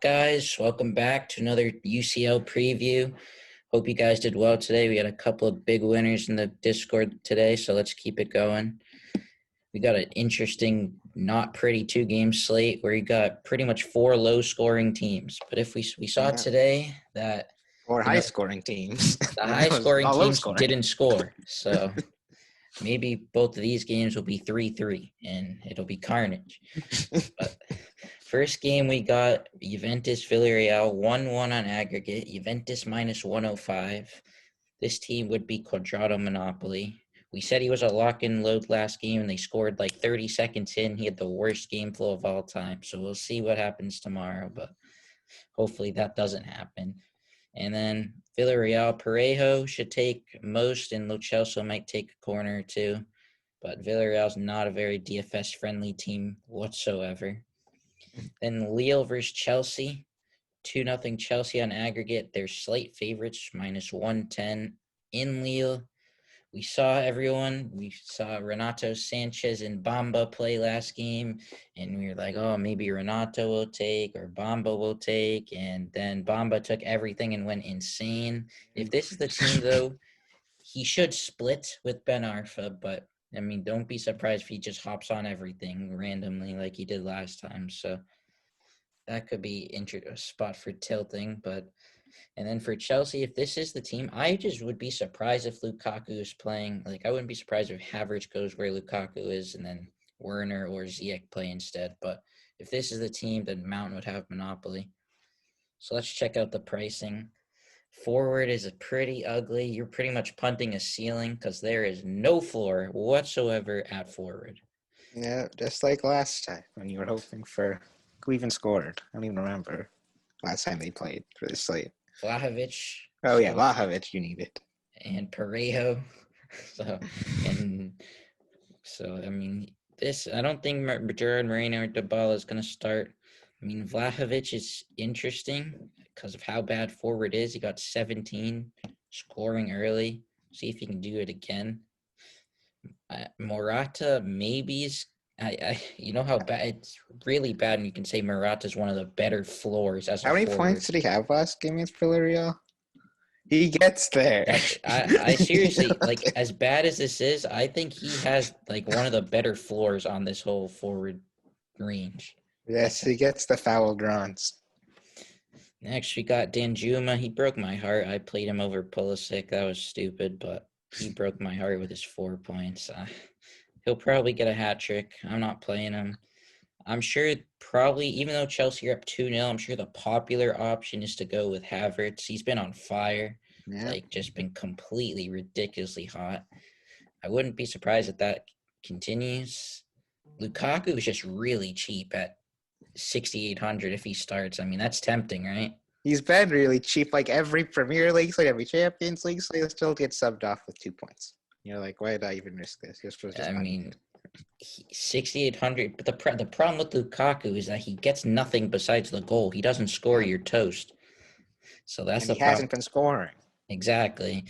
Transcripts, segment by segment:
guys? Welcome back to another UCL preview. Hope you guys did well today. We had a couple of big winners in the Discord today, so let's keep it going. We got an interesting, not pretty two-game slate where you got pretty much four low-scoring teams. But if we saw today that high-scoring teams, the high-scoring teams didn't score, so maybe both of these games will be 3-3, and it'll be carnage. But first game we got Juventus Villarreal 1-1 on aggregate. Juventus minus 105. This team would be Quadrado Monopoly. We said he was a lock and load last game, and they scored like 30 seconds in. He had the worst game flow of all time. So we'll see what happens tomorrow, but hopefully that doesn't happen. And then Villarreal Parejo should take most, and Lo Celso might take a corner or two. But Villarreal's not a very DFS-friendly team whatsoever. Then Lille versus Chelsea. 2-0 Chelsea on aggregate. They're slate favorites, minus 110 in Lille. We saw everyone. We saw Renato Sanchez and Bamba play last game, and we were like, oh, maybe Renato will take or Bamba will take, and then Bamba took everything and went insane. If this is the team, though, he should split with Ben Arfa, but, I mean, don't be surprised if he just hops on everything randomly like he did last time, so that could be a spot for tilting, but... And then for Chelsea, if this is the team, I just would be surprised if Lukaku is playing. Like, I wouldn't be surprised if Havertz goes where Lukaku is and then Werner or Ziyech play instead. But if this is the team, then Mount would have monopoly. So let's check out the pricing. Forward is pretty ugly. You're pretty much punting a ceiling because there is no floor whatsoever at forward. Yeah, just like last time when you were hoping for who even scored. I don't even remember last time they played for this slate. Vlahovic. Oh, yeah, Vlahovic, you need it. And Parejo. I mean, I don't think Gerard Moreno or Dybala is going to start. I mean, Vlahovic is interesting because of how bad forward is. He got 17, scoring early. See if he can do it again. Morata maybe is. You know how bad it's really bad, and you can say Morata is one of the better floors as a forward. How many points did he have last game against Villarreal? He gets there. I seriously, like, as bad as this is, I think he has, like, one of the better floors on this whole forward range. Yes, he gets the foul drawns. Next, we got Danjuma. He broke my heart. I played him over Pulisic. That was stupid, but he broke my heart with his 4 points. He'll probably get a hat trick. I'm not playing him. I'm sure probably, even though Chelsea are up 2-0, I'm sure the popular option is to go with Havertz. He's been on fire. Yeah. Like, just been completely ridiculously hot. I wouldn't be surprised if that continues. Lukaku is just really cheap at 6,800 if he starts. I mean, that's tempting, right? He's been really cheap. Like every Premier League slate, every Champions League slate, still gets subbed off with 2 points. You're like, why did I even risk this? I mean, 6,800. But the problem with Lukaku is that he gets nothing besides the goal. He doesn't score your toast. So that's the problem. He hasn't been scoring. Exactly.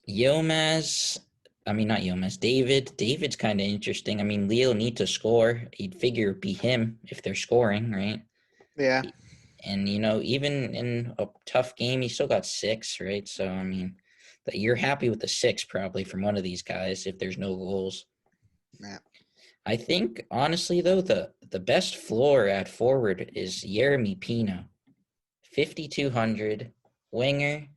David's kind of interesting. I mean, Leo need to score. He'd figure it'd be him if they're scoring, right? Yeah. And, even in a tough game, he still got 6, right? So, I mean, you're happy with the 6 probably from one of these guys if there's no goals. Yeah. I think, honestly, though, the best floor at forward is Yeremy Pino. 5,200, winger.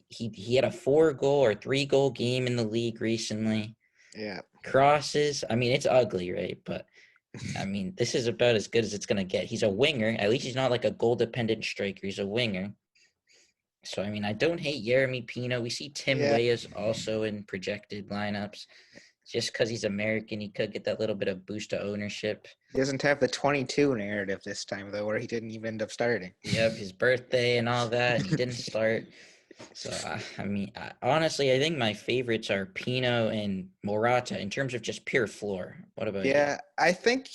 He had a 4-goal or 3-goal game in the league recently. Yeah. Crosses. I mean, it's ugly, right? But, I mean, this is about as good as it's going to get. He's a winger. At least he's not like a goal-dependent striker. He's a winger. So, I mean, I don't hate Yeremy Pino. We see Tim Weah's also in projected lineups. Just because he's American, he could get that little bit of boost to ownership. He doesn't have the 22 narrative this time, though, where he didn't even end up starting. Yep, his birthday and all that, and he didn't start. So, honestly, I think my favorites are Pino and Morata in terms of just pure floor. What about you? Yeah, I think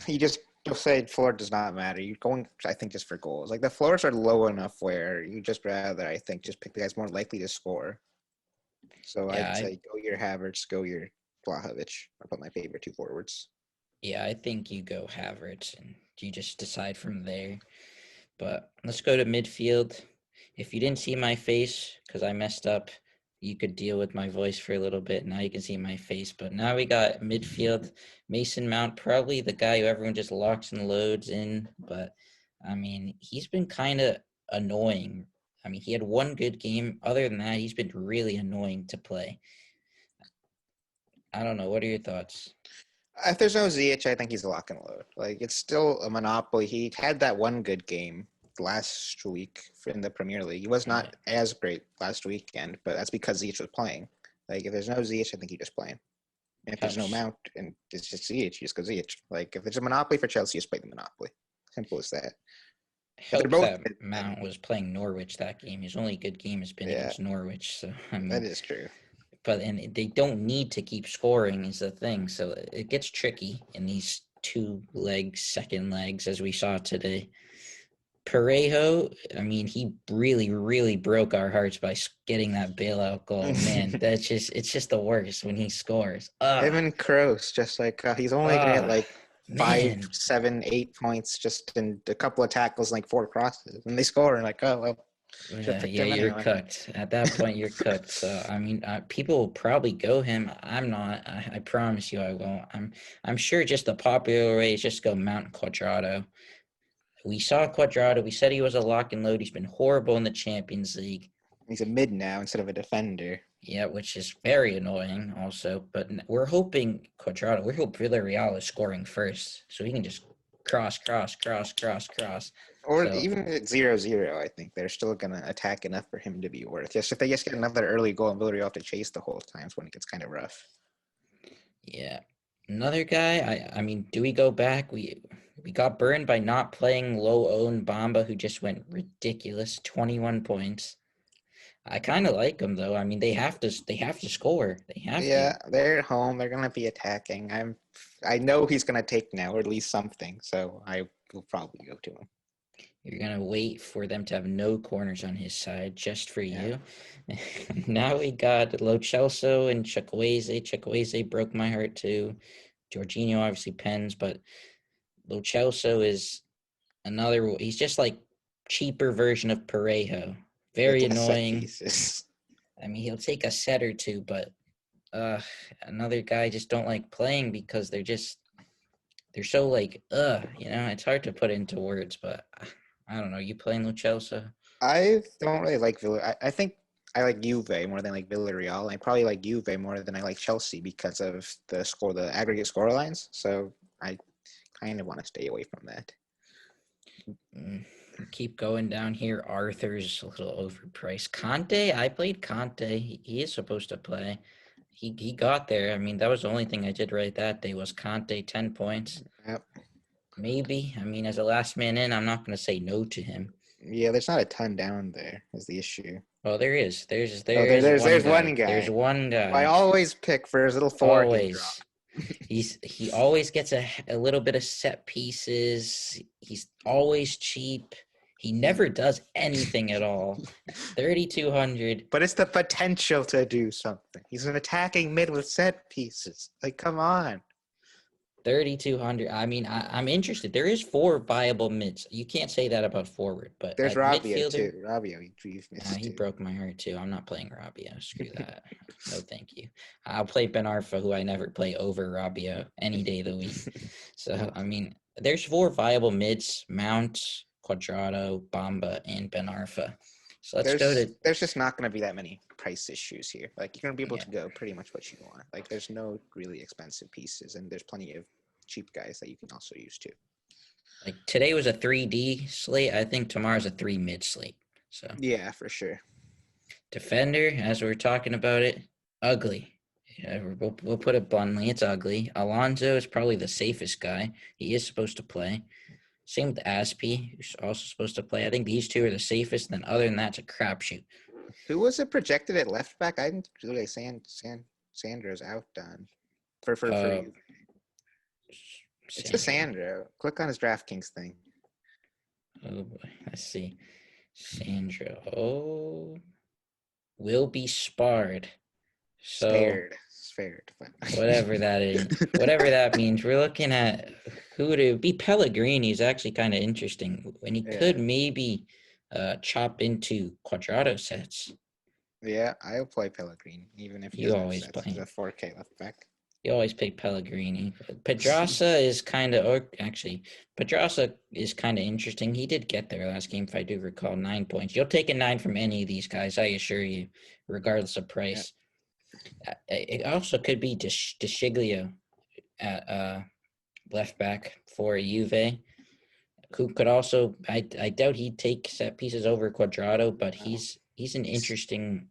you just say floor does not matter. You're going, I think, just for goals. Like, the floors are low enough where you just rather, I think, just pick the guys more likely to score. So I'd say go your Havertz, go your Vlahovic. I put my favorite 2 forwards. Yeah, I think you go Havertz, and you just decide from there. But let's go to midfield. If you didn't see my face because I messed up, you could deal with my voice for a little bit. Now you can see my face. But now we got midfield. Mason Mount, probably the guy who everyone just locks and loads in. But, I mean, he's been kind of annoying. I mean, he had one good game. Other than that, he's been really annoying to play. I don't know. What are your thoughts? If there's no ZH, I think he's a lock and load. Like, it's still a monopoly. He had that one good game last week in the Premier League. He was not as great last weekend, but that's because ZH was playing. Like, if there's no ZH, I think he's just playing. And if there's no Mount and it's just ZH, you just go ZH. Like, if there's a monopoly for Chelsea, just play the monopoly. Simple as that. Helps that Mount was playing Norwich that game. His only good game has been against Norwich. So I mean, that is true. But and they don't need to keep scoring is the thing. So it gets tricky in these second legs, as we saw today. Parejo, I mean, he really, really broke our hearts by getting that bailout goal. Man, it's just the worst when he scores. Him and Kroos, just like he's only gonna get like 5, 7, 8 points just in a couple of tackles, like 4 crosses, and they score and like, oh well. Yeah, you're cooked. At that point, you're cooked. So I mean, people will probably go him. I'm not. I promise you, I won't. I'm sure just the popular way is just go Mount Cuadrado. We saw Cuadrado. We said he was a lock and load. He's been horrible in the Champions League. He's a mid now instead of a defender. Yeah, which is very annoying also. But we're hoping Cuadrado. We hope Villarreal is scoring first, so he can just cross. Or even at 0-0, I think they're still going to attack enough for him to be worth. Yes, if they just get another early goal and Villarreal have to chase the whole time, it's when it gets kind of rough. Yeah. Another guy, I mean, do we go back? We got burned by not playing low-owned Bamba, who just went ridiculous, 21 points. I kind of like them, though. I mean, they have to score. They have to. Yeah, they're at home. They're going to be attacking. I know he's going to take now, or at least something, so I will probably go to him. You're going to wait for them to have no corners on his side just for you. Now we got Lo Celso and Chukwueze. Chukwueze broke my heart too. Jorginho obviously pens, but Lo Celso is another. He's just like cheaper version of Parejo. Very annoying. I mean, he'll take a set or two, but another guy just don't like playing because they're so like, it's hard to put into words, but I don't know. You playing Lo Celso? I don't really like Villarreal. I think I like Juve more than like Villarreal. I probably like Juve more than I like Chelsea because of the aggregate score lines. So I kind of want to stay away from that. Keep going down here. Arthur's a little overpriced. Kante, I played Kante. He is supposed to play. He got there. I mean, that was the only thing I did right that day was Kante, 10 points. Yep. Maybe. I mean, as a last man in, I'm not going to say no to him. Yeah, there's not a ton down there is the issue. Oh, there is. There's one guy. There's one guy. I always pick for his little forward drop. He always gets a little bit of set pieces. He's always cheap. He never does anything at all. 3,200. But it's the potential to do something. He's an attacking mid with set pieces. Like, come on. 3,200. I mean, I'm interested. There is 4 viable mids. You can't say that about forward, but there's Rabiot too. Rabiot, he broke my heart too. I'm not playing Rabiot. Screw that. No, thank you. I'll play Ben Arfa, who I never play over Rabiot any day of the week. So I mean, there's 4 viable mids: Mount, Cuadrado, Bamba, and Ben Arfa. So there's just not going to be that many price issues here. Like, you're going to be able to go pretty much what you want. Like, there's no really expensive pieces, and there's plenty of cheap guys that you can also use too. Like, today was a 3D slate. I think tomorrow's a 3 mid slate. So yeah, for sure. Defender, as we were talking about it, ugly. Yeah, we'll put it bluntly. It's ugly. Alonso is probably the safest guy. He is supposed to play. Same with Aspi, who's also supposed to play. I think these 2 are the safest. Then other than that, it's a crapshoot. Who was it projected at left back? I didn't really Sandro's outdone for you. It's a Sandro. Click on his DraftKings thing. Oh boy, let's see. Sandro. Oh, will be sparred. So fair. Whatever that is, whatever that means. We're looking at who would it be. Pellegrini is actually kind of interesting, and he could maybe chop into Quadrado sets. Yeah, I'll play Pellegrini, even if he You doesn't have always sets. play. He's a 4K left back. You always pick Pellegrini. Pedraza is kind of, or actually, Pedraza is kind of interesting. He did get there last game, if I do recall, 9 points. You'll take a 9 from any of these guys, I assure you, regardless of price. It also could be DeShiglio at left back for Juve, who could also, I doubt he'd take set pieces over Quadrado, but he's an interesting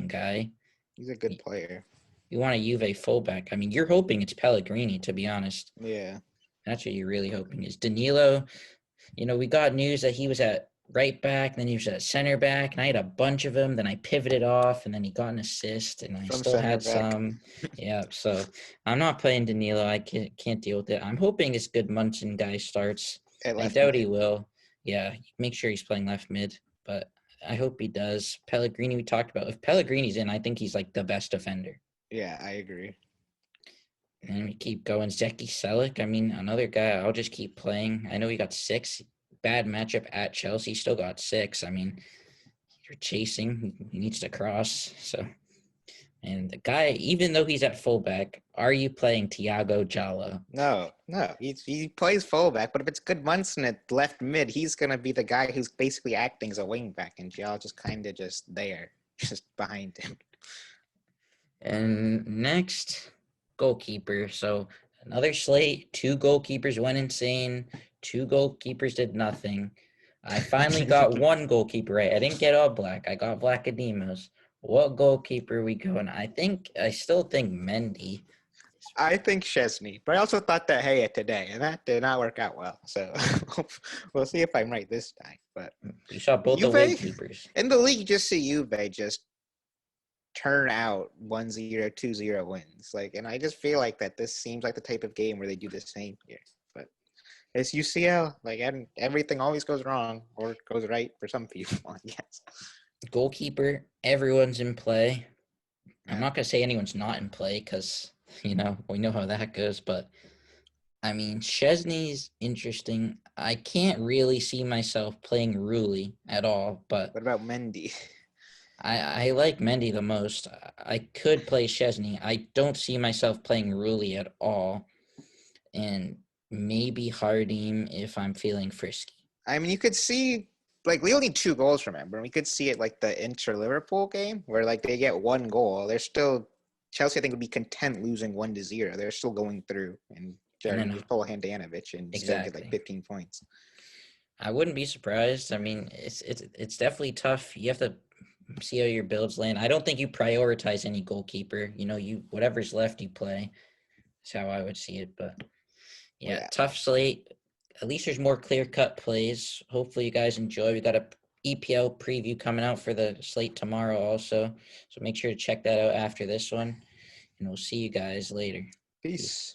guy. He's a good player. You want a Juve fullback. I mean, you're hoping it's Pellegrini, to be honest. Yeah. That's what you're really hoping is. Danilo, we got news that he was at right back, then he was at center back, and I had a bunch of them. Then I pivoted off, and then he got an assist, and I still had some. Yeah, so I'm not playing Danilo. I can't deal with it. I'm hoping this good Munson guy starts. I doubt he will. Yeah, make sure he's playing left mid, but I hope he does. Pellegrini, we talked about. If Pellegrini's in, I think he's like the best defender. Yeah, I agree. And we keep going. Zeki Selic, I mean, another guy I'll just keep playing. I know he got 6. Bad matchup at Chelsea, still got 6. I mean, you're chasing. He needs to cross. So, and the guy, even though he's at fullback, are you playing Thiago Jallo? No. He plays fullback, but if it's good Munson at left mid, he's going to be the guy who's basically acting as a wing back, and Jallo just kind of just there, just behind him. And next, goalkeeper. So another slate. 2 goalkeepers went insane. 2 goalkeepers did nothing. I finally got 1 goalkeeper right. I didn't get all black. I got Vlachodimos. What goalkeeper we going? I still think Mendy. I think Szczesny, but I also thought that Haya today, and that did not work out well. So we'll see if I'm right this time. But you saw both the goalkeepers in the league. Just see Juve just turn out 1-0, 2-0 wins. And I just feel like that this seems like the type of game where they do the same here. But it's UCL. And everything always goes wrong or goes right for some people, I guess. Goalkeeper, everyone's in play. I'm not going to say anyone's not in play because, we know how that goes. But, I mean, Szczesny's interesting. I can't really see myself playing Rulli at all. But what about Mendy? I like Mendy the most. I could play Szczesny. I don't see myself playing Rulli at all. And maybe Hardim if I'm feeling frisky. I mean, you could see, we only 2 goals from him. But we could see it the Inter-Liverpool game where, they get 1 goal. They're still – Chelsea, I think, would be content losing 1-0. They're still going through. And just pull Handanovic and get 15 points. I wouldn't be surprised. I mean, it's definitely tough. You have to – see how your builds land. I don't think you prioritize any goalkeeper. You whatever's left you play. That's how I would see it. But yeah, tough slate. At least there's more clear-cut plays. Hopefully you guys enjoy. We got a EPL preview coming out for the slate tomorrow also. So make sure to check that out after this one. And we'll see you guys later. Peace.